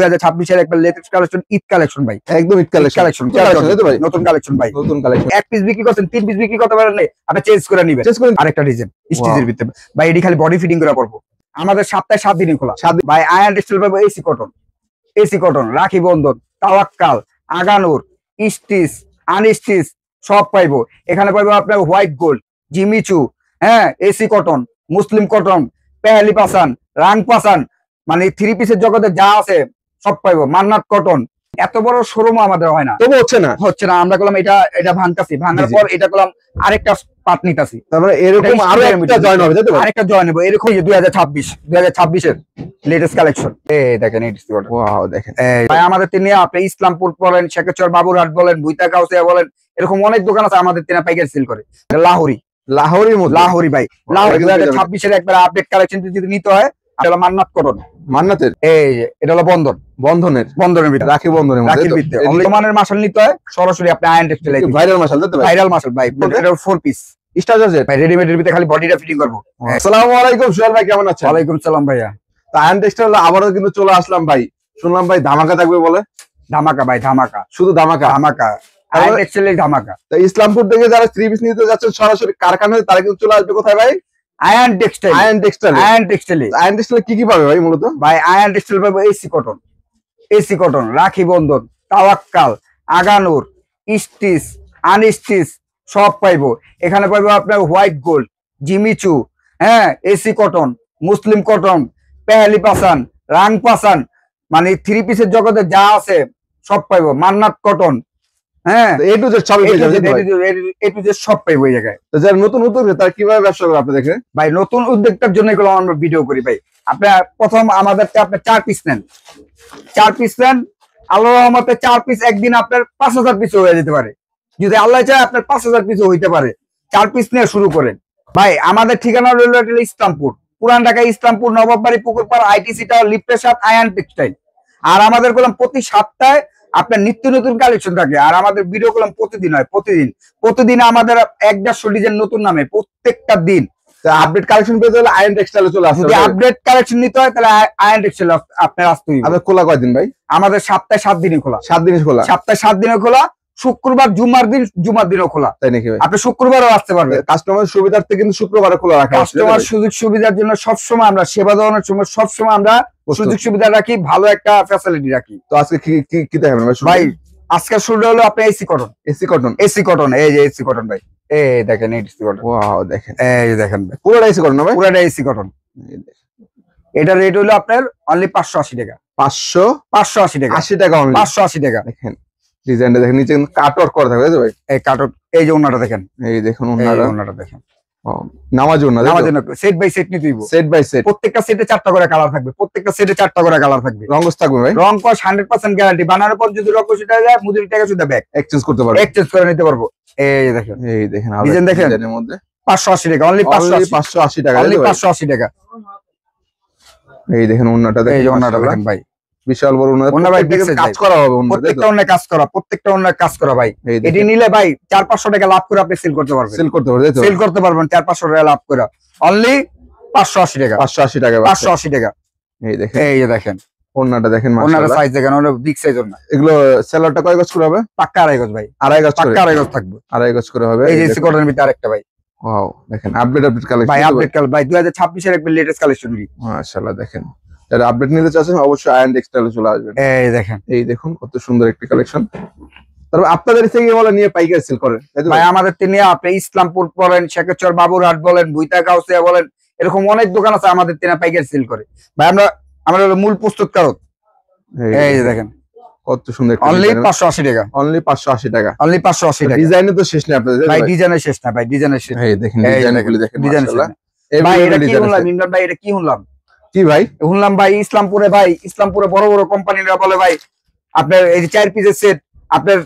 2026 একটা latest collection Eid collection ভাই, একদম ঈদ কালেকশন ভাই, নতুন কালেকশন ভাই, নতুন কালেকশন। এক পিস বিক্রি করছেন, 3 পিস বিক্রি করতে পারেন না, আপনি চেঞ্জ করে নিবেন। আরেকটা ডিজাইন স্টিচের ভিতরে ভাই, এডি খালি বডি ফিটিং করে পড়বো। আমাদের সপ্তাহে 7 দিনই খোলা ভাই। আয়রন টেক্সটাইল পাবো AC cotton, Rakhi Bandhan, তাওয়াক্কাল, Aganoor, stitch, unstitch সব পাইবো এখানে। পাইবো আপনার হোয়াইট গোল্ড, জিমিচু, হ্যাঁ, এসি কটন, মুসলিম কটন, পেহালি পাসান, রাং পাসান, মানে 3 পিসের জগতে যা আছে সব পাইবো। মান্নাত কটন, এত বড় শোরুম আমাদের হয় না, তবু হচ্ছে না। আমরা করলাম এটা ভাঙতাছি, ভাঙার পর এটা করলাম আরেকটা পার্ট নিতাছি। তারপরে এরকম আরো একটা জয়েন হবে, তাই তো? আরেকটা জয়েন হবে এরকম। 2026 এর লেটেস্ট কালেকশন দেখেন। ওয়াও, দেখেন ভাই আমাদের তিনি আপনি ইসলামপুর বলেন, শেখেচর বাবুরহাট বলেন, বুইতা কাউসিয়া বলেন, এরকম অনেক দোকান আছে আমাদের তিনি পাইকারি সেল করে। লাহোরির মধ্যে লাহোরি ভাই, লাহোরি 2026 এর একবার আপডেট কালেকশন যদি নিতে হয় তাহলে মান্নাত কটন, মান্নাতের এটা হলো বন্ধনের ভিতরে, রাখি বন্ধনের রাখির ভিতরে অনলাইনের মাশাল নিতে হয় সরাসরি আপনি আয়রন টেক্সটাইল ভাইরাল মাশাল, তাই তো? ভাইরাল মাশাল ভাই, এটা 4 পিস স্টার জর্জেট ভাই, রেডিমেডের ভিতরে খালি বডিটা ফিটিং করব। আসসালামু আলাইকুম সোহেল ভাই, কেমন আছেন? ওয়ালাইকুম সালাম ভাইয়া। তো আয়রন টেক্সটাইল আবারও কিন্তু চলে আসলাম ভাই। শুনলাম ভাই ধামাকা থাকবে বলে। ধামাকা ভাই, ধামাকা, শুধু ধামাকা। আয়রন টেক্সটাইলের ধামাকা। তো ইসলামপুর থেকে যারা 3 পিস নিতে যাচ্ছেন সরাসরি কারখানায়, তারা কিন্তু চলে আসবে কোথায় ভাই? Iron textile. আয়রন টেক্সটাইল কি কি পাবে ভাই মূলত? ভাই আয়রন টেক্সটাইল পাবে AC cotton, Rakhi Bandhan, তাওয়াক্কাল, Aganoor, stitch, unstitch সব পাইবো এখানে। পাইবো আপনার হোয়াইট গোল্ড, জিমিচু, হ্যাঁ, এসি কটন, মুসলিম কটন, পেহালি পাসান, রাং পাসান, মানে 3 পিসের জগতে যা আছে সব পাইবো। মান্নাত কটন, হ্যাঁ, এ টু জেড সব পেয়ে যাবেন। এ টু জেড সব পাইবো এই জায়গায়। তো যারা নতুন উদ্যোক্তা তারা কিভাবে ব্যবসা করে আপনি দেখেন ভাই? নতুন উদ্যোক্তার জন্য এগুলো আমরা ভিডিও করি ভাই। আপনার প্রথম আমাদেরকে আপনি 4 পিস নেন, 4 পিস নেন, আল্লাহর রহমতে 4 পিস একদিন আপনার 5000 পিস হয়ে যেতে পারে। যদি আল্লাহ চায় আপনার 5000 পিস হইতে পারে। 4 পিস নিয়ে শুরু করেন ভাই। আমাদের ঠিকানা রইল ইসলামপুর, পুরান ঢাকা ইসলামপুর, নবাববাড়ি, পুকুরপাড়, আইটিসি টাওয়ার, লিফটের সাথে আয়রন টেক্সটাইল। আর আমাদের গোলাম প্রতি সপ্তাহে আপনার নিত্য নতুন কালেকশন থাকে। আর আমাদের ভিডিও গোলাম প্রতিদিন হয়, প্রতিদিন আমাদের 150 ডিজাইন নতুন নামে প্রত্যেকটা দিন। আপডেট কালেকশন পেতে হলে আয়রন টেক্সটাইলে চলে আসবে। যদি আপডেট কালেকশন নিতে হয় তাহলে আয়রন টেক্সটাইল আপনার আসতে হবে। আমাদের খোলা কয়দিন ভাই? আমাদের সপ্তাহে 7 দিনই খোলা। 7 দিনই খোলা? সপ্তাহে 7 দিনে খোলা। শুক্রবার জুমার দিনও খোলা। তাই নাকি ভাই? আপনি শুক্রবারও আসতে পারবেন। কাস্টমার সুবিধার্থে কিন্তু শুক্রবারে খোলা রাখা আছে। কাস্টমার সুযোগ সুবিধার জন্য সবসময় আমরা সেবা দেওয়ার সময় সবসময় আমরা সুযোগ সুবিধা রাখি, ভালো একটা ফ্যাসিলিটি রাখি। তো আজকে কি দেখাবেন ভাই? আজকে শুরু হলো আপনার এসি কটন, এই যে এসি কটন ভাই, এই দেখেন এসি কটন। ওয়াও, দেখেন এই দেখেন ভাই, পুরোটা এসি কটন না ভাই? পুরোটা এসি কটন। এটা রেট হলো আপনার অনলি 580 টাকা। 580 টাকা, 80 টাকা অনলি, 580 টাকা। দেখেন ডিজাইনটা দেখেন, নিচে কিন্তু কাটওয়ার্ক করা থাকবে, তাই তো ভাই? এই কাটওয়ার্ক, এই যে ওন্নাটা দেখেন, এই দেখুন ওন্নাটা দেখেন। নামাজ সেট বাই সেট নিতে হইব, সেট বাই সেট। প্রত্যেকটা সেটে 4টা করে কালার থাকবে, প্রত্যেকটা সেটে 4টা করে কালার থাকবে। রংকশ থাকবে ভাই? রং কস 100% গ্যারান্টি। বানানোর পর যদি রং সেটা যায়, মজুরি টাকা শুধু ব্যাক এক্সচেঞ্জ করতে পারবে, এক্সচেঞ্জ করে নিতে পারবো। এই দেখেন, ডিজাইন দেখেন, এর মধ্যে 580 টাকা অনলি, 580 টাকা, অনলি 580 টাকা। এই দেখেন ওন্নাটা দেখেন, এই যে ওন্নাটা দেখেন ভাই, বিশাল বড় ওন্না ভাই, কাজ করা হবে প্রত্যেকটা ওন্না কাজ করা ভাই। এটি নিলে ভাই 400-500 টাকা লাভ করে আপনি সেল করতে পারবেন, সেল করতে পারবেন 400-500 টাকা লাভ করে। অনলি 580 টাকা, 580 টাকা, 580 টাকা। এই দেখেন, এই যে দেখেন ওন্নাটা দেখেন, ওন্নাটা সাইজ দেখেন, ওটা বিগ সাইজ ওন্না। এগুলো সেলারটা কয় গজ করে হবে? পাক্কা 2.5 গজ ভাই, 2.5 গজ, পাক্কা 2.5 গজ থাকবে, 2.5 গজ করে হবে। এই যে এসি কটনের ভিতরে আরেকটা ভাই। ওয়াও, দেখেন আপডেট কালেকশন ভাই, আপডেট কালেকশন ভাই, 2026 এর একবার লেটেস্ট কালেকশন। মাশাআল্লাহ, দেখেন যারা আপডেট নিতে চাচ্ছেন অবশ্যই আয়রন টেক্সটাইলে চলে আসবেন। এই দেখেন, এই দেখুন কত সুন্দর একটি কালেকশন। তারপর আপনাদের থেকে বলে নিয়ে পাইকারি সেল করেন ভাই? আমাদের তিনি আপনি ইসলামপুর বলেন, শেখেচর বাবুরহাট বলেন, বুইতা কাউসিয়া বলেন, এরকম অনেক দোকান আছে আমাদের তিনি পাইকারি সেল করে ভাই। আমরা মূল প্রস্তুতকারক। এই যে দেখেন কত সুন্দর, অনলি 580 টাকা, অনলি 580 টাকা, অনলি 580 টাকা। ডিজাইনে তো শেষ নেই আপনাদের ভাই, ডিজাইনের শেষ না ভাই, ডিজাইনের শেষ। এই দেখেন ডিজাইনগুলো দেখেন, মাশাআল্লাহ। ভাই এটা কি শুনলাম ইমরান ভাই, এটা কি শুনলাম? কি ভাই? শুনলাম ভাই ইসলামপুরে বড় বড় কোম্পানিরা বলে ভাই আপনার এই যে 4 পিসের সেট আপনার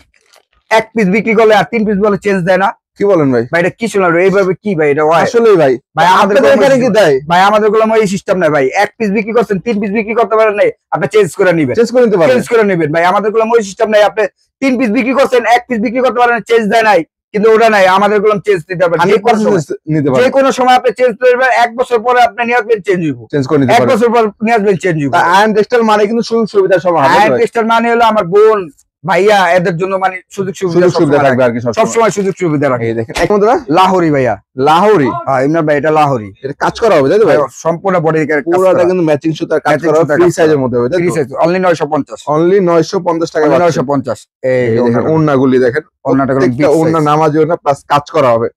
1 পিস বিক্রি করলে আর 3 পিস বলে চেঞ্জ দেয় না। কি বলেন ভাই? ভাই এটা কি শুনলাম? এইভাবে কি ভাই এটা হয়? আসলেই ভাই, ভাই আমাদের এখানে কি দেয় ভাই? আমাদের গুলো এই সিস্টেম নাই ভাই। 1 পিস বিক্রি করছেন, 3 পিস বিক্রি করতে পারেন নাই, আপনি চেঞ্জ করে নিবেন, চেঞ্জ করে নিবেন ভাই। আমাদের গুলো ওই সিস্টেম নাই। আপনি 3 পিস বিক্রি করছেন, 1 পিস বিক্রি করতে পারেন, চেঞ্জ দেয় নাই, কিন্তু ওটা নাই, আমাদের গুলো চেঞ্জ দিতে পারবেন, যে কোনো সময় নিতে যে পারবেন, কোনো সময় আপনি চেঞ্জ করে দেবেন। 1 বছর পরে আপনি নিয়ে আসবেন, চেঞ্জ হইব। চেঞ্জ করে নিতে 1 পারবেন। বছর পর নিয়ে আসবেন, চেঞ্জ হইব। আয়রন টেক্সটাইল মানে কিন্তু সুযোগ সুবিধা সব হবে। আয়রন টেক্সটাইল মানে হলো আমার বোন ভাইয়া এদের জন্য মানে সুযোগ সুবিধা থাকবে আর কি, সব সময় সুযোগ সুবিধা রাখে। এই দেখেন এক বন্ধুরা, লাহোরি ভাইয়া, লাহোরি ইমরান ভাই, এটা লাহোরি। এটা কাজ করা হবে তাই তো ভাই? সম্পূর্ণ বডি কাজ পুরোটা করা, কিন্তু ম্যাচিং সুতার কাজ Matching করা হবে, সুতার ফ্রি কাজ সাইজের করা। মধ্যে হবে তাই ফ্রি তো? সাইজ অনলি 950, অনলি 950 টাকা অনলি পাচ্ছেন। 950। এই এই দেখেন ওন্নাগুলি দেখেন, ওন্নাটা গুলো প্রত্যেকটা big ওন্না size। নামাজি ওন্না প্লাস কাজ করা হবে।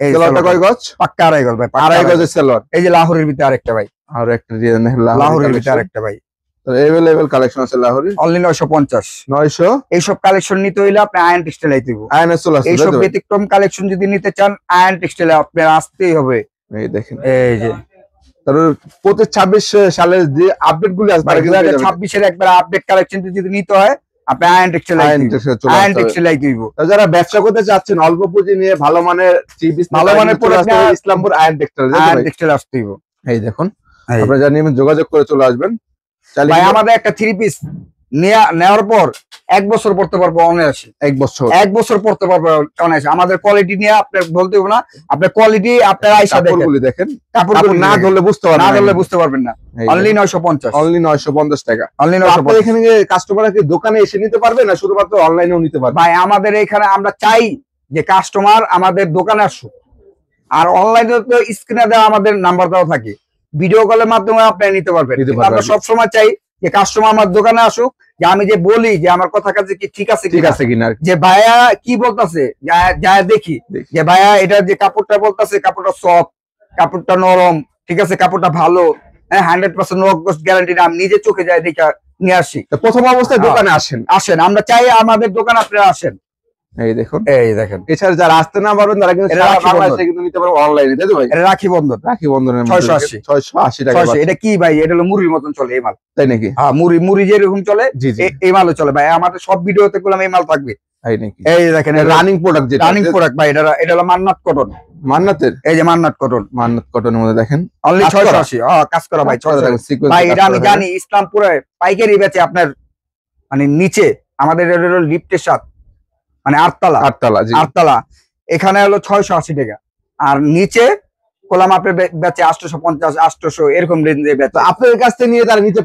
এই সেলোয়ারটা কয় গজ? পাক্কা আড়াই গজ ভাই, পাক্কা আড়াই আড়াই গজের সেলোয়ার। এই যে লাহোরির ভিতরে আরেকটা ভাই, আর একটা ডিজাইন দেখেন লাহোরির ভিতরে আরেকটা ভাই, তো अवेलेबल কালেকশন আছে লাহোরি। অনলি 950। 900 এইসব কালেকশন নিতে হইলে আপনি আয়ন টেক্সটাইল আইতে হইব। আয়নের চলে আসছে এইসব তাই তো? ব্যতিক্রম কালেকশন যদি নিতে চান আয়ন টেক্সটাইলে আপনার আসতেই হবে। এই দেখেন, এই যে তারপর প্রতি 26 সালের যে আপডেট গুলি আছে তারা কিন্তু 2026 এর একবার আপডেট কালেকশন যদি নিতে হয় আপনি আয়ন টেক্সটাইল আয়ন আইতে হইব। টেক্সটাইল চলে আয়ন আসছে। টেক্সটাইল আইতে হইব। তো যারা ব্যবসা করতে চাচ্ছেন অল্প পুঁজি নিয়ে ভালো মানের থ্রি পিস, ভালো মানের product নেওয়া- ইসলামপুর আয়ন টেক্সটাইল তাই তো আয়ন ভাই? টেক্সটাইল আসতে হইব। এই দেখুন, এই। আপনারা জানেন যোগাযোগ করে চলে আসবেন। চাইলে ভাই কিন্তু আমাদের একটা 3 পিস নেওয়ার পর 1 বছর পড়তে পারবো অনায়াসে। 1 বছর 1 বছর পড়তে পারবো অনায়াসে। আমাদের কোয়ালিটি নিয়ে আপনার বলতে হবে না, আপনার কোয়ালিটি আপনার আইসা দেখেন, কাপড়গুলি দেখেন, কাপড় কাপড় না ধরলে বুঝতে পারবেন না ধরলে বুঝতে পারবেন না। অনলি 950, অনলি 950 টাকা। অনলি তো আপনার 950। এখানে কাস্টমাররা কি দোকানে এসে নিতে পারবে না শুধুমাত্র অনলাইনেও নিতে পারবে? ভাই আমাদের এখানে আমরা চাই যে কাস্টমার আমাদের দোকানে আসুক, আর অনলাইনে তো স্ক্রিনে দেওয়া আমাদের নাম্বার দেওয়া থাকে, ভিডিও কলের মাধ্যমে আপনি নিতে পারবেন। নিতে কিন্তু পারবেন। আমরা সবসময় চাই যে কাস্টমার আমার দোকানে আসুক, যে আমি যে বলি যে আমার কথা কাছে কি ঠিক আছে ঠিক কিনা, আছে কিনা আর কি। যে ভাইয়া কি বলতাছে যা দেখি দেখি। যে ভাইয়া এটা যে কাপড়টা বলতাছে কাপড়টা সফট, কাপড়টা নরম, ঠিক আছে, কাপড়টা ভালো, 100% নকশ গ্যারান্টি না, আমি নিজে চোখে যাই দেখে নিয়ে আসি। তো প্রথম অবস্থায় হ্যাঁ। দোকানে আসেন। আসেন, আমরা চাই আমাদের দোকানে আপনারা আসেন। এই দেখুন, এই দেখেন এছাড়া যারা আসতে না পারবেন তারা কিন্তু এটা সারা রাখি বাংলাদেশে বন্ধন। কিন্তু নিতে পারবেন অনলাইনে তাই তো ভাই? এটা রাখি বন্ধন রাখি বন্ধনের 680 680 টাকা 600। এটা কি ভাই, এটা হলো মুড়ির মতন চলে এই মাল। তাই নাকি? হ্যাঁ মুড়ি যেরকম চলে জি জি, এই মালও চলে ভাই। আমাদের সব ভিডিওতে গুলাম এই মাল থাকবে। তাই নাকি? এই দেখেন রানিং প্রোডাক্ট যেটা রানিং প্রোডাক্ট ভাই, এটা হলো মান্নাত কটন। মান্নাতের, এই যে মান্নাত কটন, মান্নাত কটনের মধ্যে দেখেন অনলি কাজ করা। 680। কাজ করা ভাই 680। সিকোয়েন্স ভাই এটা আমি জানি ইসলামপুরে পাইকারি বেচে আপনার মানে নিচে আমাদের এটা হলো লিফটের সাথ মানে আটতলা, আটতলা। জি, আটতলা এখানে হলো 680 টাকা, আর নিচে কোলাম আপনার বেচে 850 800 এরকম রেঞ্জে বেচে। তো আপনাদের কাছ থেকে নিয়ে তারা নিতে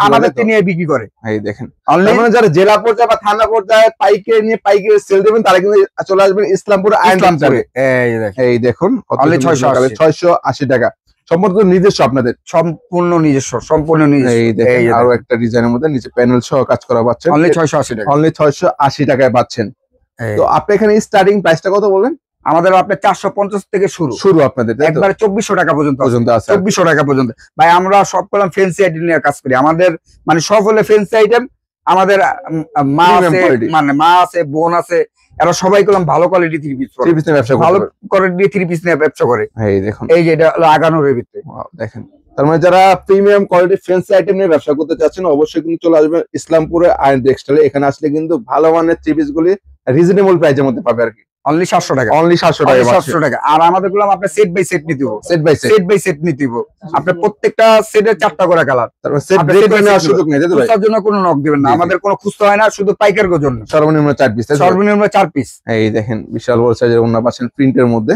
আমাদের থেকে নিয়ে বিক্রি করে। এই দেখেন, অনলি তার মানে যারা জেলা পর্যায়ে বা থানা পর্যায়ে পাইকারি নিয়ে পাইকারি সেল দেবেন তারা কিন্তু চলে আসবেন ইসলামপুর আয়ন ইসলামপুরে। টেক্সটাইলে। এই দেখেন এই দেখুন Only 680 680 টাকা সম্পূর্ণ নিজস্ব আপনাদের। সম্পূর্ণ নিজস্ব, সম্পূর্ণ নিজস্ব। এই দেখেন আরো একটা ডিজাইনের মধ্যে নিচে প্যানেল সহ কাজ করা পাচ্ছেন অনলি 680 টাকা। অনলি 680 টাকায় পাচ্ছেন। এই। তো আপনি এখানে স্টার্টিং প্রাইসটা কত বললেন? আমাদের আপনার 450 থেকে শুরু, শুরু আপনাদের তাই তো? একবারে 2400 টাকা পর্যন্ত আছে। পর্যন্ত আছে 2400 টাকা পর্যন্ত ভাই। আমরা সব কলম ফ্যান্সি আইটেম নিয়ে কাজ করি। আমাদের মানে সব হলে ফ্যান্সি আইটেম। আমাদের মা Premium আছে, quality। মানে মা আছে, বোন আছে, এরা সবাই কলম ভালো কোয়ালিটি 3 পিস থ্রি পিসের ব্যবসা ভালো করতে পারেন। কোয়ালিটি 3 পিস নিয়ে ব্যবসা করে। এই দেখুন, এই যে এটা হলো আগানোর ভিতরে। Wow, দেখেন তার মানে যারা প্রিমিয়াম কোয়ালিটি ফ্যান্সি আইটেম নিয়ে ব্যবসা করতে চাচ্ছেন অবশ্যই কিন্তু চলে আসবেন ইসলামপুরে আয়ন টেক্সটাইলে। এখানে আসলে কিন্তু ভালো মানের থ্রি পিস গুলি রিজনেবল প্রাইসের মধ্যে পাবে আর কি। অনলি 700 টাকা, অনলি 700 টাকা অনলি 700 টাকা। আর আমাদের গুলো আপনার সেট বাই সেট নিতে হবে, set by set. Set by set নিতে হবে। আপনার প্রত্যেকটা সেটের 4টা করে কালার। তারপর সেট আপনি ব্রেক set by করে নেওয়ার set সুযোগ নেই তাই তো ভাই? খুচরার জন্য কোনো নক দিবেন না, জি, জি। আমাদের কোনো খুচরা হয় না, শুধু পাইকার জন্য সর্বনিম্ন 4 পিস। সর্বনিম্ন 4 পিস। এই দেখেন বিশাল বড় সাইজের ওন্না পাচ্ছেন প্রিন্টের মধ্যে।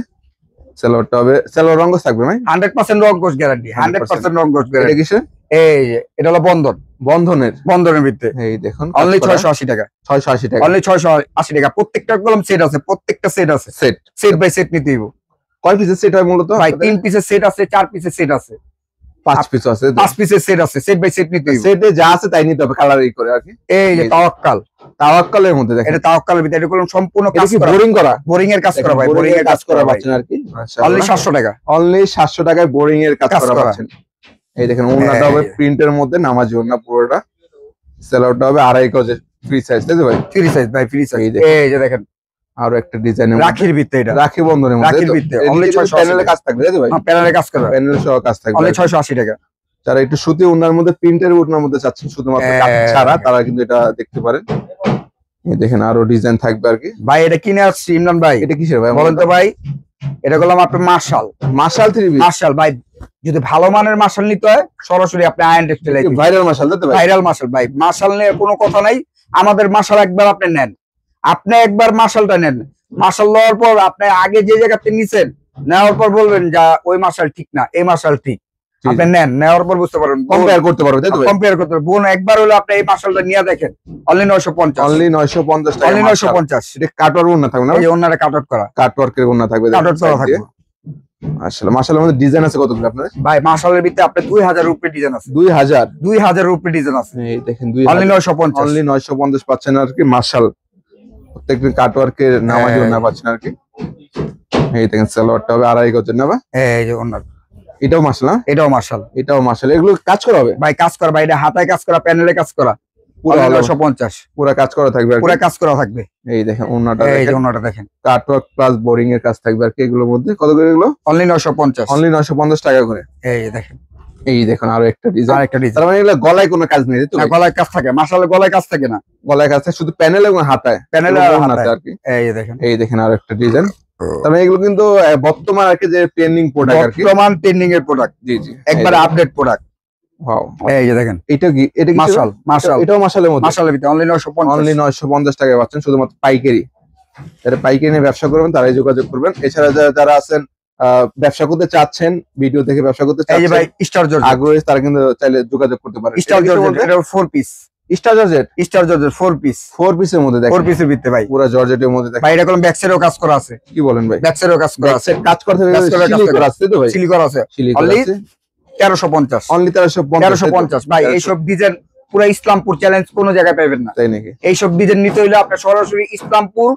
সেলোয়ারটা হবে সেলোয়ার রঙ থাকবে ভাই? 100% রং কোর্স গ্যারান্টি, 100% রং কোর্স এটা গ্যারান্টি। কিসের? এই যে এটা হলো বন্ধন, বন্ধনের। বন্ধনের ভিতরে এই দেখুন অনলি 680 টাকা, 680 টাকা অনলি 680 টাকা। প্রত্যেকটা কলম সেট আছে, প্রত্যেকটা সেট আছে, সেট। সেট বাই সেট নিতে হবে কয় পিসের সেট হয় মূলত? ভাই। 3 পিসের সেট আছে, 4 পিসের সেট আছে, 5 পিস আছে। 5 পিসের সেট আছে, সেট বাই সেট নিতে হবে। সেটে যা আছে তাই নিতে হবে কালার করে আর কি। এই যে তাওয়াক্কাল, তাওয়াক্কালের মধ্যে দেখেন এটা তাওয়াক্কালের ভিতরে এটা কলম সম্পূর্ণ এটা কাজ কি করা, বোরিং করা? বোরিং এর কাজ করা ভাই, বোরিং এর কাজ করা ভাই। পাচ্ছেন আর কি। অনলি 700 টাকা, অনলি 700 টাকায় বোরিং এর কাজ কাজ করা করা। পাচ্ছেন। এই দেখেন ওন্নাটা হবে প্রিন্টের মধ্যে নামাজি ওন্না পুরোটা। সেলোয়ারটা হবে আড়াই গজের ফ্রি সাইজ তাই তো ভাই? ফ্রি সাইজ ভাই, ফ্রি সাইজ। এই দেখেন। এই যে দেখেন আরো একটা ডিজাইনের রাখির ভিতরে, এটা রাখি বন্ধনের মধ্যে রাখির ভিতরে অনলি 680 প্যানেলে কাজ থাকবে তাই তো ভাই? প্যানেলে কাজ করা, প্যানেল সহ কাজ থাকবে। অনলি 680 টাকা। যারা একটু সুতি ওন্নার মধ্যে প্রিন্টের ওন্নার মধ্যে চাচ্ছেন শুধুমাত্র কাজ ছাড়া তারা কিন্তু এটা দেখতে পারেন। এই দেখেন আরো ডিজাইন থাকবে আর কি। ভাই এটা কিনে আসছি ইমরান ভাই, এটা কিসের ভাই বলেন তো ভাই? এটা করলাম আপনার Marshall, Marshall three piece. Marshall ভাই। যদি ভালো মানের মার্শাল নিতে হয় সরাসরি আপনি আয়ন টেক্সটাইল আইতে, ভাইরাল মার্শাল তাই তো ভাই? ভাইরাল মার্শাল ভাই। মার্শাল নিয়ে কোনো কথা নাই, আমাদের মার্শাল একবার আপনি নেন, আপনি একবার মার্শালটা নেন, মার্শাল লওয়ার পর আপনি আগে যে জায়গাতে নিছেন নেওয়ার পর বলবেন যা ওই মার্শাল ঠিক না, এই মার্শাল ঠিক। আপনি নেন, নেওয়ার পর বুঝতে পারবেন, কম্পেয়ার করতে পারবে, তাই তো ভাই? কম্পেয়ার করতে পারবেন। বোন একবার হলো আপনি এই মার্শালটা নিয়ে দেখেন, অনলি 950, অনলি 950 টাকা, অনলি 950। এটা কাটওয়ার্ক ওন্না থাকবে না? এই যে ওনারা কাট আউট করা, কাট ওয়ার্কের ওন্না থাকবে, কাট আউট করা থাকবে। আসলে মাশাআল্লাহ, আমাদের ডিজাইন আছে কতগুলো আপনাদের ভাই মার্শালের ভিতরে আপনি 2000 রুপি ডিজাইন আছে, 2000 2000 রুপি ডিজাইন আছে। এই দেখেন অনলি 950, অনলি 950 পাচ্ছেন আর কি মাশাল। প্রত্যেকটা কাটওয়ার্কের নামাজি ওন্না পাচ্ছেন আর কি। এই দেখেন সালোয়ারটা হবে 2.5 গজের না ভাই? এই যে ওনার এটাও মাশাল না? এটাও মার্শাল, এটাও মাশাল। এগুলো কাজ করা হবে ভাই কাজ করা ভাই, এটা হাতায় কাজ করা, প্যানেলে কাজ করা, পুরো 950, পুরো কাজ করা থাকবে আর কি। পুরো কাজ করা থাকবে। এই দেখেন ওন্নাটা এই যে দেখেন, ওনাটা দেখেন, কাটওয়ার্ক প্লাস বোরিং এর কাজ থাকবে আর কি। এগুলোর মধ্যে কত করে এগুলো? অনলি 950, অনলি 950 টাকা করে। এই যে দেখেন এই দেখুন আরো একটা ডিজাইন। আরেকটা ডিজাইন। তার মানে এগুলো গলায় কোনো কাজ নেই, তাই তো না ভাই? গলায় কাজ থাকে, মার্শালের গলায় কাজ থাকে না, গলায় কাজ থাকে শুধু প্যানেল এবং হাতায়, প্যানেলে এবং আর ওন্নাতে হাতায়। আর কি। এই যে দেখেন, এই দেখেন আরো একটা ডিজাইন। তার মানে এগুলো কিন্তু বর্তমান আর কি যে ট্রেন্ডিং প্রোডাক্ট আর কি। বর্তমান ট্রেন্ডিং এর প্রোডাক্ট, জি জি, একবার আপডেট প্রোডাক্ট। ওয়াও, এই যে দেখেন এটা কি? এটা কি মার্শাল, মার্শাল, এটাও মাশালের মধ্যে? মার্শালের ভিতরে অনলি 950, অনলি 950 টাকায় পাচ্ছেন শুধুমাত্র পাইকারি। যারা পাইকারি নিয়ে ব্যবসা করবেন তারাই যোগাযোগ করবেন। এছাড়া যারা আছেন ব্যবসা করতে চাচ্ছেন, ভিডিও দেখে ব্যবসা করতে এই যে ভাই চাচ্ছেন, স্টার জর্জ, আগ্রহী, তারা কিন্তু চাইলে যোগাযোগ করতে পারে। স্টার জর্জ, এটা 4 পিস, স্টার জর্জেট স্টার জর্জের 4 পিস, 4 পিসের মধ্যে দেখেন, 4 পিসের ভিতরে ভাই। পুরো জর্জেটের মধ্যে দেখেন। ভাই এটা কোন ব্যাক সাইডেও কাজ করা আছে, কি বলেন ভাই? ব্যাক সাইডেও কাজ করা আছে, কাজ করতে হবে, কাজ করা, কাজ সিলি করা। করা আছে তো ভাই? সিলি করা আছে, সিলি করা Only আছে 1350, অনলি 1350। 1350 ভাই। এইসব ডিজাইন পুরো ইসলামপুর চ্যালেঞ্জ কোনো জায়গায় পাবেন না। তাই নাকি? এইসব ডিজাইন নিতে হইলে আপনার সরাসরি ইসলামপুর,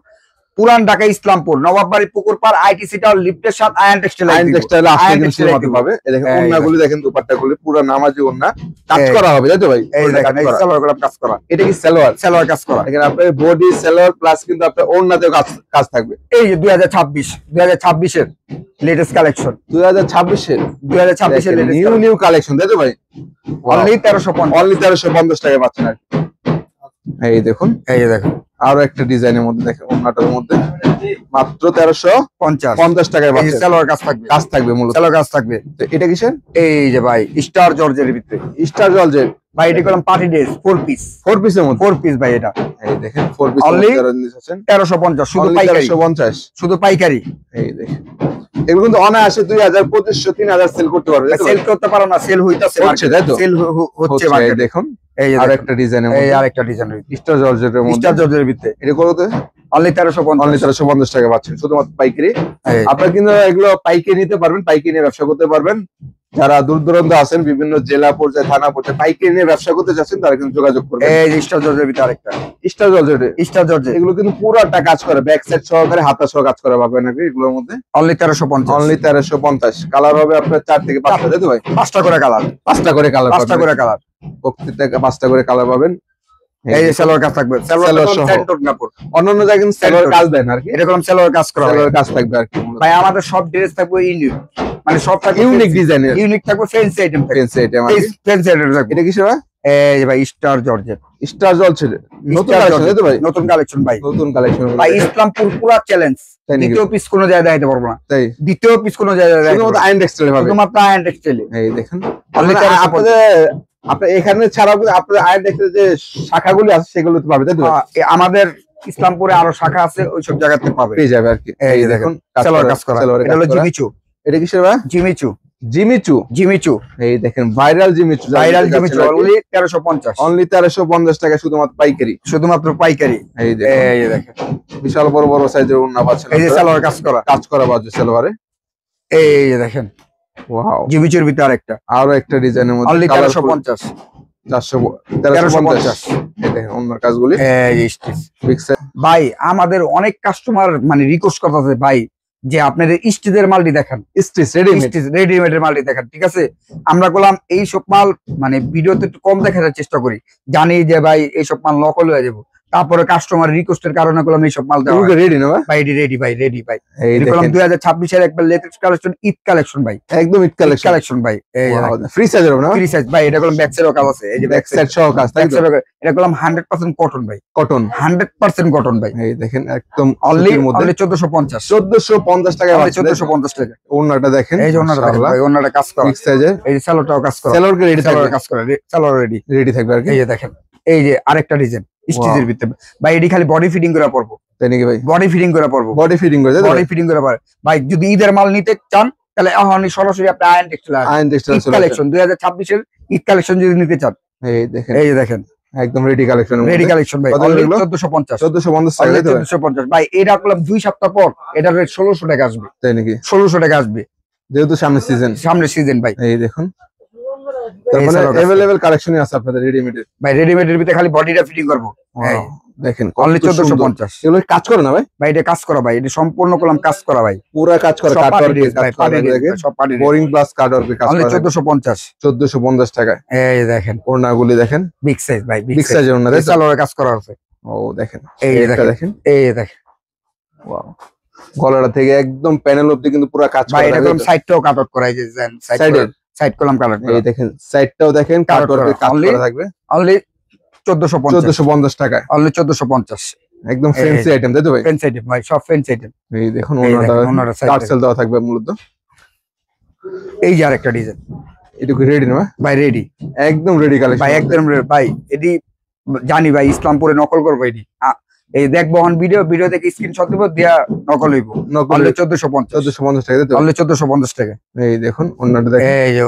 পুরান ঢাকা ইসলামপুর, নবাববাড়ি পুকুর পাড়, আইটিসি টাওয়ার লিফটের সাথে আয়ন টেক্সটাইল, আইন টেক্সটাইলে আসলে আয়ন কিন্তু টেক্সটাইল শুধুমাত্র পাবে। এই দেখেন এই ওন্নাগুলি দেখেন, দুপাট্টাগুলি পুরো নামাজি ওন্না, কাজ এই করা হবে, তাই তো ভাই? এই পুরোটা দেখেন কাজ এই করা। সালোয়ার গুলো কাজ করা, এটা কি সালোয়ার? সালোয়ার কাজ করা। দেখেন আপনার বডি সালোয়ার প্লাস কিন্তু আপনার ওন্নাতেও কাজ থাকবে। এই যে 2026 এর লেটেস্ট কালেকশন, 2026 এর 2026 এর লেটেস্ট নিউ কালেকশন, তাই তো ভাই? অনলি 1350, অনলি 1350 টাকায় পাচ্ছেন আর কি। এই দেখুন এই যে দেখেন আরো একটা ডিজাইনের মধ্যে দেখেন, ওন্নাটার মধ্যে মাত্র 1350 টাকায় এই যে পাচ্ছেন। সালোয়ার কাজ থাকবে, কাজ থাকবে মূলত। সালোয়ার কাজ থাকবে। তো এটা কিসের? এই যে ভাই স্টার জর্জের ভিতরে, স্টার জর্জেট ভাই এটা করলাম পার্টি ড্রেস 4 পিস, 4 পিসের মধ্যে। 4 পিস ভাই। এটা এই দেখেন 4 পিস Only যারা নিচ্ছেন 1350 শুধু অনলি পাইকারি, 1350। শুধু পাইকারি। এই দেখেন এগুলো কিন্তু অনায়াসে 2000 2500 3000 সেল করতে পারবে, তাই তো? সেল করতে পারো না, সেল হইতাছে, হচ্ছে, তাই তো? সেল হচ্ছে হচ্ছে, এই মার্কেটে। দেখুন এই যে আর দেখেন, একটা ডিজাইনের এই মধ্যে আরেকটা ডিজাইন স্টার জর্জেটের মধ্যে। স্টার জর্জের ভিতরে এটা কততে? অনলি 1350, অনলি 1350 টাকা পাচ্ছেন শুধুমাত্র পাইকারি। এই আপনারা কিন্তু এগুলো পাইকারি নিতে পারবেন, পাইকারি নিয়ে ব্যবসা করতে পারবেন। যারা দূর দূরান্ত আছেন, বিভিন্ন জেলা পর্যায়ে, থানা পর্যায়ে পাইকারি নিয়ে ব্যবসা করতে চাচ্ছেন, তারা কিন্তু যোগাযোগ করবেন। এই যে স্টার জর্জের ভিতরে আরেকটা স্টার জর্জেটে স্টার জর্জের, এগুলো কিন্তু পুরোটা কাজ করে, ব্যাক সাইড সহকারে হাতা সহ কাজ করা পাবেন নাকি এগুলোর মধ্যে। Only 1350, only 1350। কালার হবে আপনার 4 থেকে 5টা, তাই তো ভাই? 5টা করে কালার, 5টা করে কালার 5টা পাবেন, করে কালার। প্রত্যেকটা 5টা করে কালার পাবেন। এই যে সালোয়ার কাজ থাকবে, সালোয়ার সালোয়ার সহ। সেন্টর কাপড়, অন্যান্য জায়গায় কিন্তু সালোয়ার কাজ দেন আর কি, এটা করলাম সালোয়ার কাজ করা। সালোয়ার কাজ থাকবে আর কি। ভাই আমাদের সব ড্রেস থাকবে ইউনিক, মানে সব থাকবে ইউনিক ডিজাইনের ইউনিক থাকবে, ফ্যান্সি আইটেম থাকবে, ফেন্সি আইটেম আর কি। ফ্যান্সি আইটেম থাকবে। এটা কিসের ভাই? এই যে ভাই স্টার জর্জের, স্টার জর্জেট নতুন স্টার কালেকশন, জর্জেট, তাই তো ভাই? নতুন কালেকশন ভাই। নতুন কালেকশন ভাই ইসলামপুর পুরা চ্যালেঞ্জ, তাই নাকি? দ্বিতীয় পিস কোনো জায়গায় দেখাইতে পারবো না, তাই দ্বিতীয় পিস কোনো জায়গায় দেখাইতে শুধুমাত্র পারবো না, আইন টেক্সটাইল পাবে। শুধুমাত্র আয়ন টেক্সটাইলে। এই দেখেন Only 1350 আপনার এখানে ছাড়াও কিন্তু আপনাদের আইন টেক্সটাইল যে শাখাগুলি আছে সেগুলো তো পাবে, তাই তো? আমাদের ইসলামপুরে আরো শাখা আছে, ওইসব জায়গাতে পাবে। পেয়ে যাবে আর কি। এই এই দেখুন দেখুন সালোয়ার কাজ করা, সালোয়ারের এটা কাজ হলো করা। জিমিচু, এটা কিসের ভাই? Jimmy Choo, Jimmy Choo. জিমিচু, এই দেখেন viral Jimmy Choo, viral Jimmy Choo only 1350, only 1350 টাকা শুধুমাত্র পাইকারি। শুধুমাত্র পাইকারি। এই দেখুন এই যে দেখেন বিশাল বড় বড় সাইজের ওন্না পাচ্ছেন, এই যে সালোয়ার কাজ করা, কাজ করা বাজু সালোয়ারে। এই যে দেখেন ওয়াও, জিমিচুর ভিতরে আরেকটা আরো একটা ডিজাইনের মধ্যে অনলি কালারফুল 1350, 1350। এই দেখেন ওন্নার কাজগুলি এই যে স্টিচ। Big size. ভাই আমাদের অনেক কাস্টমার মানে রিকোয়েস্ট করতেছে ভাই যে আপনাদের স্টিচের মালটি দেখান, স্টিচ রেডিমেড। রেডিমেডের মালটি দেখান। ঠিক আছে, আমরা বললাম এই সব মাল মানে ভিডিওতে একটু কম দেখার চেষ্টা করি, জানি যে ভাই এইসব মাল নকল হয়ে যাবো, তারপরে কাস্টমার রিকোয়েস্টের কারণে করলাম এইসব মাল দেওয়া হয়। রেডি না ভাই? ভাই রেডি ভাই, রেডি ভাই। এই এটা করলাম দেখেন 2026 এর একবার লেটেস্ট কালেকশন, ঈদ কালেকশন ভাই, একদম ঈদ কালেকশন। কালেকশন ভাই। এই ফ্রি সাইজের হবে না? ফ্রি সাইজ ভাই, এটা করলাম ব্যাক সাইডও কাজ আছে, এই যে ব্যাক সাইড সহ কাজ, তাই তো? এটা করলাম 100% কটন ভাই, কটন, 100% কটন ভাই। এই দেখেন একদম অনলি সুতির মধ্যে 1450, 1450 টাকা পাচ্ছেন। 1450 টাকা। ওন্নাটা দেখেন, এই যে ওনাটা দেখেন ভাই, ওনাটা কাজ করা, বিগ সাইজের এই যে সালোয়ারটাও কাজ করা, সেলরকে রেডি থাকবে, সালোয়ার কাজ করা, সালোয়ার রেডি। রেডি থাকবে আর কি। এই যে দেখেন, এই যে আরেকটা ডিজাইন, স্টিচের ভিতরে ভাই, এটি খালি বডি ফিটিং করে পড়বো, তাই নাকি ভাই? বডি ফিটিং করে পড়বো, বডি ফিটিং করে বডি ফিটিং করে পারে ভাই। যদি ঈদের মাল নিতে চান তাহলে এখন সরাসরি আপনি Ayon textile ion textile collection 2026 এর ঈদ কালেকশন যদি নিতে চান, এই দেখেন, এই যে দেখেন একদম রেডি কালেকশন, রেডি কালেকশন ভাই। কত অনলি এগুলো? 1450, 1450 টাকা, তাই তো ভাই? 1450 ভাই। এটা করলাম 2 সপ্তাহ পর, এটার রেট 1600 টাকা আসবে, তাই নাকি? 1600 টাকা আসবে, যেহেতু সামনে সিজন, সামনের সিজন ভাই। এই দেখুন, তার মানে अवेलेबल কালেকশনই আছে আপনাদের রেডিমেডের ভাই। রেডিমেডের ভিতরে খালি বডিটা ফিটিং করব, এই দেখেন অনলি কত সুন্দর। 1450। এগুলো কাজ করে না ভাই? ভাই এটা কাজ করা ভাই, এটা সম্পূর্ণ করলাম কাজ করা ভাই, পুরো কাজ করে, সব কাট পার্টি ওয়ার্ক ড্রেস ভাই, পার্টি দেখেন, ড্রেস সব পার্টি ড্রেস। বোরিং প্লাস কাট ওয়ার্ক কাজ অনলি করে 1450, 1450 টাকায়। এই দেখেন ওড়নাগুলি দেখেন, বিগ সাইজ ভাই, বিগ সাইজের ওড়না, তাই তো? সালোয়ারে কাজ করা আছে, ও দেখেন, এই এটা দেখেন, দেখেন, এই দেখেন ওয়াও, গলাটা থেকে একদম প্যানেল অবধি কিন্তু পুরো কাজ ভাই। করা এটা থাকে করলাম তো? সাইডটাও কাট আউট করা, এই যে সাইড সাইডে সাইড কলাম কাট আউট করা, এই দেখেন সাইডটাও দেখেন কাট Cut ওয়ার্কে করা। কাজ Only করা থাকবে অনলি 1450, 1450 টাকায়, অনলি 1450। একদম ফ্যান্সি আইটেম, তাই তো ভাই? ফ্যান্সি আইটেম ভাই, সব ফ্যান্সি আইটেম। এই দেখুন এই ওড়নাটা দেখেন, ওড়নাটা side কাট থেকে। সেল দেওয়া থাকবে মূলত। এই যে আরেকটা ডিজাইন এটা কি রেডি না ভাই, রেডি একদম রেডি কালেকশন ভাই, একদম ভাই। এটি জানি ভাই, ইসলামপুরে নকল করবো এটি। এই দেখবো এখন ভিডিও থেকে স্ক্রিনশট দিব, দিয়া নকল হইব। নকল অনলি 1450, 1450 টাকা, তাই তো? অনলি 1450 টাকা। এই দেখুন ওড়নাটা দেখেন, এই যে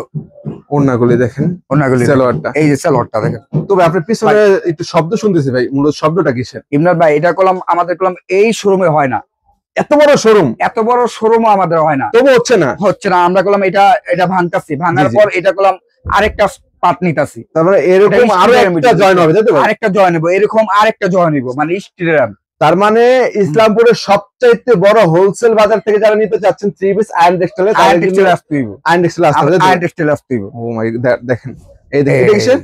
ওড়নাগুলি দেখেন, ওনাগুলি, সালোয়ারটা। এই যে সালোয়ারটা দেখেন। তবে আপনার পিছনে একটু শব্দ শুনতেছি ভাই, মূলত শব্দটা কিসের? ইমরান ভাই, এটা করলাম আমাদের করলাম এই শোরুমে হয় না, এত বড় শোরুম এত বড় শোরুম আমাদের হয় না, তবু হচ্ছে না? হচ্ছে না। আমরা করলাম এটা ভাঙতাছি, ভাঙার জি, জি। পর এটা করলাম আরেকটা পার্ট নিতাছি, তারপরে এরকম এটা আরো স্টিলের একটা জয়েন হবে, তাই তো ভাই? আরেকটা জয়েন নেবো, এরকম আরেকটা জয়েন নিবো, মানে স্টিলের। তার মানে ইসলামপুরের সবচাইতে বড় হোলসেল বাজার থেকে যারা নিতে চাচ্ছেন থ্রি পিস আয়ন টেক্সটাইলে, আয়ন টেক্সটাইল আসতে হইব, আয়ন টেক্সটাইল আসতে হবে, তাই তো? আয়ন টেক্সটাইল আসতে হইব। ও মাই দেখেন, এই দেখেন, এটা কিসের?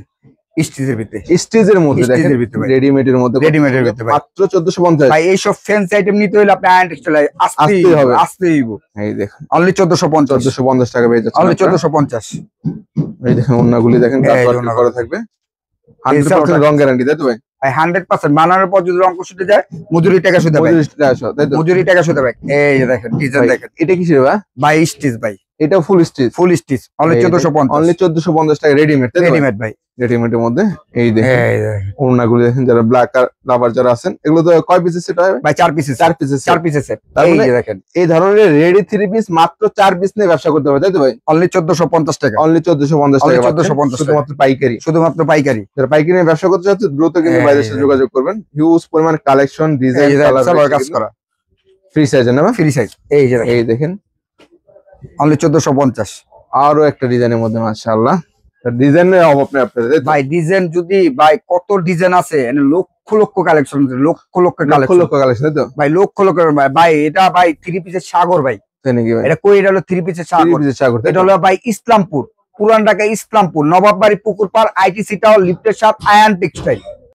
স্টিচের ভিতরে, স্টিচের মধ্যে দেখেন, স্টিচের ভিতরে ভাই। রেডিমেডের মধ্যে, রেডিমেডের ভিতরে ভাই। মাত্র 1450। ভাই এইসব ফ্যান্সি আইটেম নিতে হইলে আপনি আয়ন টেক্সটাইল আসতেই আসতেই হবে। হবে, আসতেই হইব। এই দেখেন অনলি 1450, 1450 টাকা পেয়ে যাচ্ছেন অনলি আপনারা। 1450। এই দেখেন ওড়নাগুলি দেখেন, এই কাট যে ওয়ার্ক ওড়না করা থাকবে, এই 100% রং গ্যারান্টি, তাই তো ভাই? ভাই 100% বানানোর পর যদি রং কষতে যায় মজুরি টাকা শুধু ভাই, 25 টাকা শো, তাই তো? মজুরি টাকা শুধু ভাই। এই যে দেখেন ডিজাইন ভাই, দেখেন এটা কিসের ভাই? ভাই, স্টিচ ভাই, এটা ফুল স্টিচ, ফুল স্টিচ, অনলি 1450, অনলি 1450 টাকা রেডিমেড, তাই তো? রেডিমেড ভাই। রেডিমেডের মধ্যে এই দেখেন এই দেখেন ওড়নাগুলি দেখেন, যারা ব্ল্যাক লাভার যারা আছেন, এগুলো তো কয় পিসের সেট হয়? ভাই 4 পিসেস, 4 পিসের 4 পিসেস সেট। তার এই মানে যে দেখেন এই ধরনের রেডি থ্রি পিস মাত্র 4 পিস নিয়ে ব্যবসা করতে হবে, তাই তো ভাই? অনলি 1450 টাকা, অনলি 1450 Only টাকা পাচ্ছেন, 1450 শুধুমাত্র পাইকারি। শুধুমাত্র পাইকারি। যারা পাইকারি নিয়ে ব্যবসা করতে চাচ্ছেন দ্রুত কিন্তু এই বাইরের সাথে যে। যোগাযোগ করবেন, হিউজ পরিমাণ কালেকশন, এই ডিজাইন, যে কালার, সালোয়ার কাজ করা, ফ্রি সাইজের না? Free size. এই যে দেখেন এই দেখেন অনলি 1450। আরো একটা ডিজাইনের মধ্যে মাশাআল্লাহ, ডিজাইনের অভাব নেই আপনাদের, তাই তো? ভাই ডিজাইন যদি ভাই কত ডিজাইন আছে, এখানে লক্ষ লক্ষ কালেকশন, লক্ষ লক্ষ লক্ষ কালেকশন লক্ষ কালেকশন, তাই তো? ভাই, লক্ষ লক্ষ। ভাই এটা ভাই 3 পিসের সাগর ভাই, তাই নাকি ভাই? এটা কই, এটা হলো 3 পিসের থ্রি সাগর। পিসের সাগর, তাই এটা তো? হলো ভাই ইসলামপুর, পুরান ঢাকা ইসলামপুর, নবাববাড়ি পুকুর পাড়, আইটি সিটাও লিফটের সাথে আয়ান টেক্সটাইল।